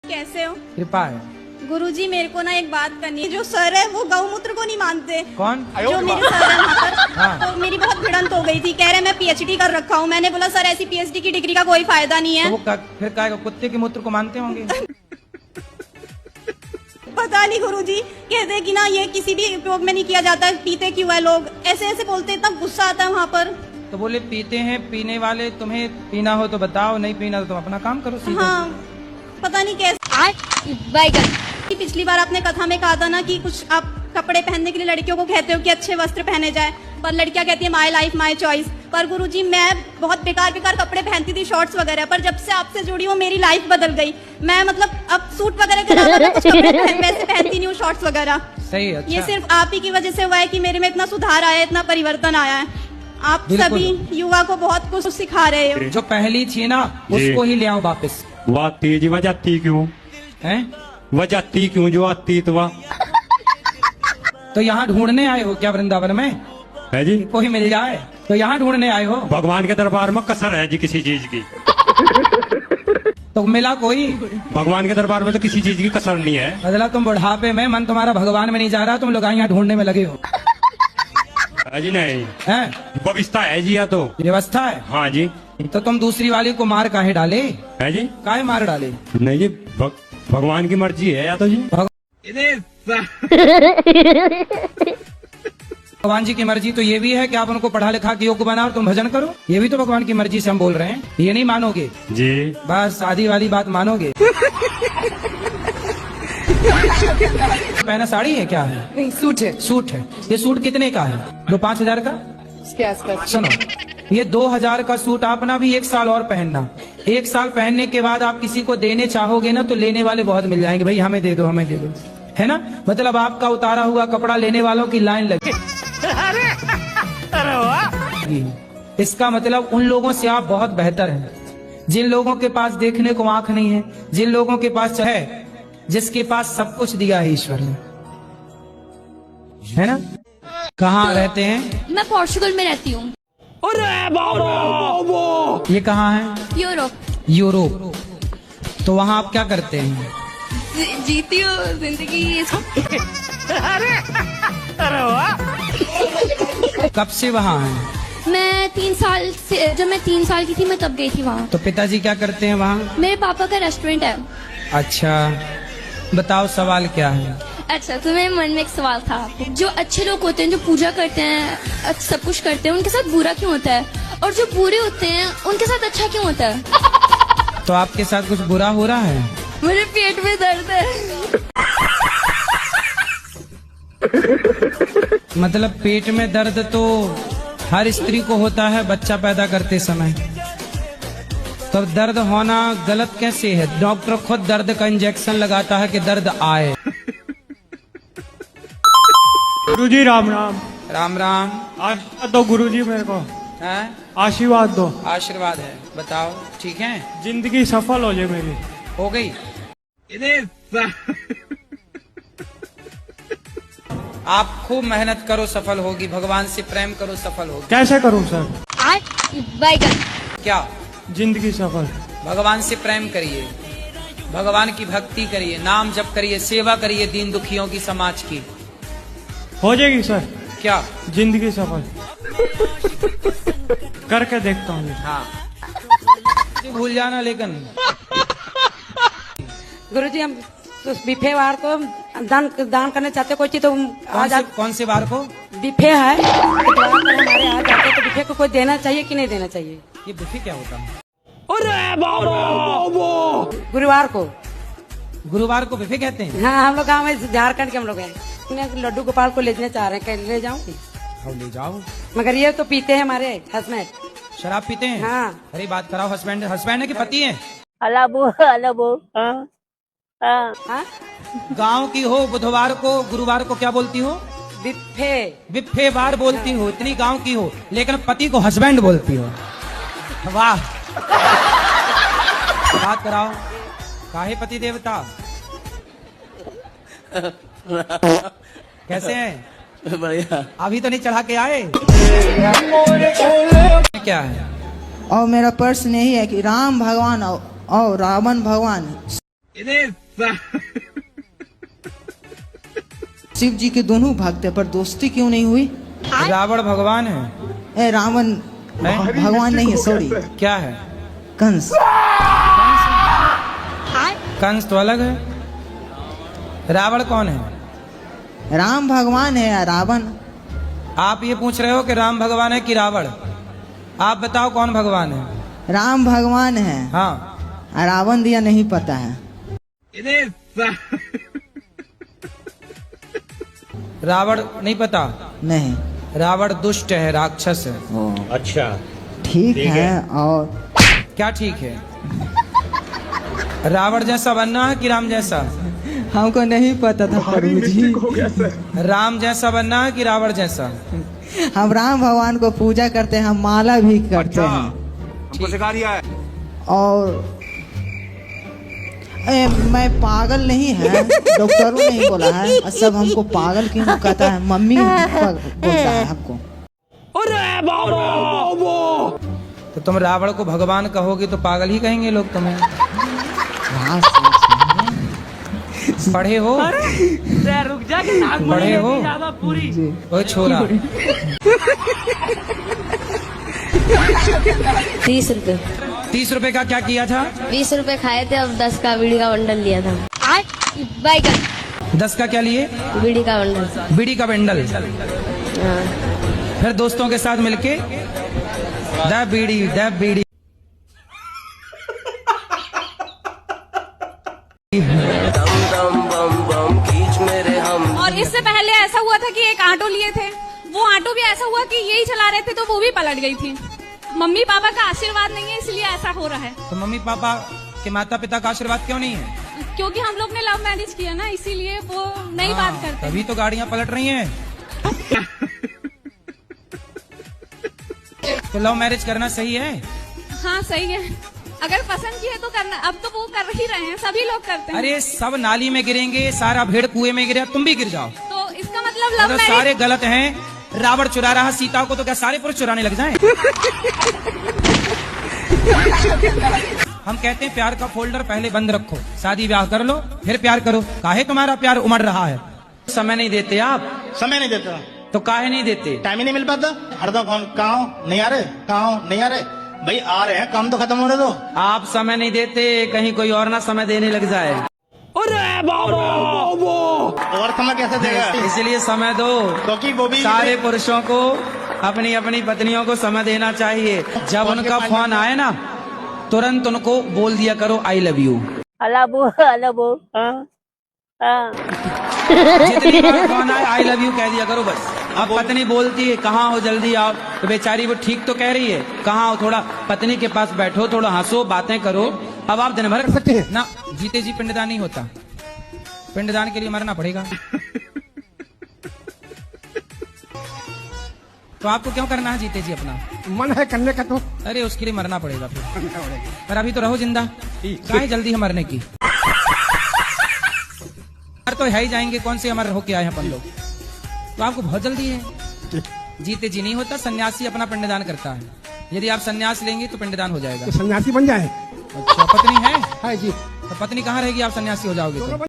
कैसे हो? कृपा है। गुरुजी मेरे को ना एक बात करनी है। जो सर है वो गौमूत्र को नहीं मानते। कौन? जो मेरे सर है वहाँ पर। हाँ। तो मेरी बहुत भिड़ंत हो गई थी। कह रहे मैं पीएचडी कर रखा हूँ। मैंने बोला सर ऐसी पीएचडी की डिग्री का कोई फायदा नहीं तो है। वो फिर क्या कुत्ते के मूत्र को मानते होंगे? पता नहीं गुरुजी कहते कि ना ये किसी भी उपयोग में नहीं किया जाता। पीते क्यों है लोग? ऐसे ऐसे बोलते, इतना गुस्सा आता है वहाँ पर। तो बोले पीते हैं, पीने वाले तुम्हें पीना हो तो बताओ, नहीं पीना तो तुम अपना काम करो सीधे। हाँ पता नहीं कैसे। पिछली बार आपने कथा में कहा था ना कि कुछ आप कपड़े पहनने के लिए लड़कियों को कहते हो कि अच्छे वस्त्र पहने जाए, पर लड़कियां कहती है माय लाइफ माय चॉइस। पर गुरुजी मैं बहुत बेकार बेकार कपड़े पहनती थी, शॉर्ट्स वगैरह, पर जब से आपसे जुड़ी हूँ मेरी लाइफ बदल गई। मैं मतलब अब सूट वगैरह के अलावा मैं कुछ कपड़े वैसे पहनती नहीं हूँ, शॉर्ट्स वगैरह। सही, अच्छा। ये सिर्फ आप ही की वजह से हुआ है कि मेरे में इतना सुधार आया है, इतना परिवर्तन आया है। आप सभी युवा को बहुत कुछ सिखा रहे हो। जो पहली थी ना उसको ही ले आओ वापस। वह तेज वजाती क्यों हैं? वजाती क्यों जो आती तो वह तो यहाँ ढूंढने आए हो क्या वृंदावन में? है जी। कोई मिल जाए तो यहाँ ढूंढने आए हो? भगवान के दरबार में कसर है जी किसी चीज की। तो मिला कोई? भगवान के दरबार में तो किसी चीज की कसर नहीं है। मतलब तुम बुढ़ापे में मन तुम्हारा भगवान में नहीं जा रहा, तुम लोग यहाँ ढूंढने में लगे हो। है जी नहीं हैं? व्यवस्था है जी या तो व्यवस्था है। हाँ जी। तो तुम दूसरी वाली को मार काहे डाले? है जी। काहे मार डाले? नहीं जी भगवान की मर्जी है या तो जी। भगवान जी की मर्जी तो ये भी है कि आप उनको पढ़ा लिखा के योग्य बनाओ और तुम भजन करो। ये भी तो भगवान की मर्जी से हम बोल रहे हैं। ये नहीं मानोगे जी? बस आधी वाली बात मानोगे। पहना साड़ी है क्या है? नहीं, सूट है। सूट है। ये सूट कितने का है? 5,000 का? इसके आसपास। सुनो, ये 2,000 का सूट आप ना भी 1 साल और पहनना। 1 साल पहनने के बाद आप किसी को देने चाहोगे ना तो लेने वाले बहुत मिल जाएंगे, भाई हमें दे दो हमें दे दो, है ना? मतलब आपका उतारा हुआ कपड़ा लेने वालों की लाइन लगी। इसका मतलब उन लोगों से आप बहुत बेहतर हैं जिन लोगों के पास देखने को आंख नहीं है, जिन लोगों के पास है, जिसके पास सब कुछ दिया है ईश्वर ने, है ना? कहाँ रहते हैं? मैं पोर्चुगल में रहती हूँ। ये कहाँ है? यूरोप। यूरोप। तो वहाँ आप क्या करते हैं? जीती हूँ जिंदगी। कब से वहाँ हैं? मैं 3 साल से, जब मैं 3 साल की थी मैं तब गई थी वहाँ। तो पिताजी क्या करते हैं वहाँ? मेरे पापा का रेस्टोरेंट है। अच्छा, बताओ सवाल क्या है? अच्छा, तो मेरे मन में एक सवाल था। जो अच्छे लोग होते हैं, जो पूजा करते हैं, सब कुछ करते हैं, उनके साथ बुरा क्यों होता है? और जो बुरे होते हैं उनके साथ अच्छा क्यों होता है? तो आपके साथ कुछ बुरा हो रहा है? मेरे पेट में दर्द है। मतलब पेट में दर्द तो हर स्त्री को होता है बच्चा पैदा करते समय। तो दर्द होना गलत कैसे है? डॉक्टर खुद दर्द का इंजेक्शन लगाता है कि दर्द आए। गुरुजी राम राम। राम राम। आशीर्वाद दो गुरुजी मेरे को। हैं? आशीर्वाद दो। आशीर्वाद है, बताओ ठीक है? जिंदगी सफल हो जाए मेरी। हो गई। आप खूब मेहनत करो सफल होगी, भगवान से प्रेम करो सफल होगी। कैसे करूँ सर? क्या? जिंदगी सफल। भगवान से प्रेम करिए, भगवान की भक्ति करिए, नाम जप करिए, सेवा करिए दीन दुखियों की, समाज की। हो जाएगी सर। क्या? जिंदगी सफल। करके देखता हूँ। हाँ। भूल जाना लेकिन। गुरुजी हम तो बिफे वार को दान करना चाहते, कोई चीज तो कौन से बार को? बिफे है इतवार को हमारे यहाँ जाते, तो बिफे को कोई देना चाहिए कि नहीं देना चाहिए? ये बुफे क्या होता है? गुरुवार को। गुरुवार को बुफे कहते हैं? हाँ, हम लोग गाँव में झारखंड के हम लोग हैं। मैं लड्डू गोपाल को लेने चाह रहे हैं, ले जाऊंगी? हाँ ले जाओ। मगर ये तो पीते हैं हमारे हस्बैंड। शराब पीते हैं? हाँ। अरे बात कराओ, हस्बैंड है कि पति है? हाँ? गांव की हो, बुधवार को गुरुवार को क्या बोलती हो? बिफे। बिफे बार बोलती हो, इतनी गांव की हो, लेकिन पति को हस्बैंड बोलती हो। वाह। बात कराओ, काहे पति देवता? कैसे हैं? बढ़िया। अभी तो नहीं चढ़ा के आए? क्या है? और मेरा प्रश्न यही है कि राम भगवान और रावण भगवान शिव जी के दोनों भक्त हैं, पर दोस्ती क्यों नहीं हुई? रावण भगवान है? रावण भगवान नहीं है, सॉरी। क्या है? कंस। कंस तो अलग है। रावण कौन है? राम भगवान है, रावण। आप ये पूछ रहे हो कि राम भगवान है कि रावण? आप बताओ कौन भगवान है? राम भगवान है। हाँ, रावण दिया नहीं पता है। रावण नहीं पता? नहीं। रावण दुष्ट है, राक्षस है। अच्छा, ठीक है। और क्या ठीक है? रावण जैसा बनना है कि राम जैसा? हमको नहीं पता था प्रभु जी। राम जैसा बनना है कि रावण जैसा? हम राम भगवान को पूजा करते हैं, हम माला भी करते हैं। हमको सिखा दिया है। और मैं पागल नहीं है, डॉक्टरों ने नहीं बोला है। और सब हमको पागल क्यों कहता है? मम्मी बोलता है हमको। तो तुम रावण को भगवान कहोगे तो पागल ही कहेंगे लोग तुम्हें। हाँ, पढ़े हो? रुक जा के पढ़े हो? ओ छोरा, 30 रुपए। 30 रुपए का क्या किया था? 20 रुपए खाए थे, अब 10 का बीड़ी का बंडल लिया था। बैगन। 10 का क्या लिए? बीड़ी का बंडल। बीड़ी का बंडल। हाँ। फिर दोस्तों के साथ मिलके द बीड़ी और इससे पहले ऐसा हुआ था कि एक ऑटो लिए थे, वो ऑटो भी ऐसा हुआ कि यही चला रहे थे तो वो भी पलट गई थी। मम्मी पापा का आशीर्वाद नहीं है, इसलिए ऐसा हो रहा है। तो मम्मी पापा के माता पिता का आशीर्वाद क्यों नहीं है? क्योंकि हम लोग ने लव मैरिज किया ना, इसीलिए वो नहीं बात करते। तभी तो गाड़ियां पलट रही हैं। तो लव मैरिज करना सही है? हाँ सही है, अगर पसंद किए तो करना। अब तो वो कर ही रहे हैं, सभी लोग करते हैं। अरे सब नाली में गिरेंगे, सारा भेड़ कुएं में गिरे, तुम भी गिर जाओ तो इसका मतलब लव अगर मैरिज। सारे गलत हैं। रावण चुरा रहा सीता को, तो क्या सारे पुरुष चुराने लग जाएं? हम कहते हैं प्यार का फोल्डर पहले बंद रखो, शादी ब्याह कर लो, फिर प्यार करो। काहे तुम्हारा प्यार उमड़ रहा है? समय नहीं देते आप? समय नहीं देता, तो काहे नहीं देते? टाइम ही नहीं मिल पाता। हरदम फोन, कहाँ हो? नहीं आ रहे, कहाँ हो? नहीं आ रहे। भाई आ रहे हैं, काम तो खत्म होने दो। आप समय नहीं देते, कहीं कोई और ना समय देने लग जाए। और समय कैसे देगा? इसलिए समय दो, क्योंकि वो भी सारे पुरुषों को अपनी अपनी पत्नियों को समय देना चाहिए। जब उनका फोन आए ना, तुरंत उनको बोल दिया करो आई लव यू। जितनी बार फोन आए आई लव यू कह दिया करो बस। अब पत्नी बोलती है कहाँ हो, जल्दी आओ, तो बेचारी वो ठीक तो कह रही है, कहाँ हो, थोड़ा पत्नी के पास बैठो, थोड़ा हंसो, बातें करो। अब आप दिन भर कर सकते हैं ना, जीते जी पिंडदान नहीं होता, पिंडदान के लिए मरना पड़ेगा। तो आपको क्यों करना है जीते जी? अपना मन है करने का तो। अरे उसके लिए मरना पड़ेगा फिर। पर अभी तो रहो जिंदा, काहे जल्दी है मरने की? तो है ही जाएंगे, कौन से अमर होके आए हैं अपन लोग। तो आपको बहुत जल्दी है। जीते जी नहीं होता, सन्यासी अपना पिंडदान करता है। यदि आप सन्यास लेंगे तो पिंडदान हो जाएगा। सन्यासी बन जाए। अच्छा, पत्नी है? है जी। तो पत्नी कहाँ रहेगी आप सन्यासी हो जाओगे तो?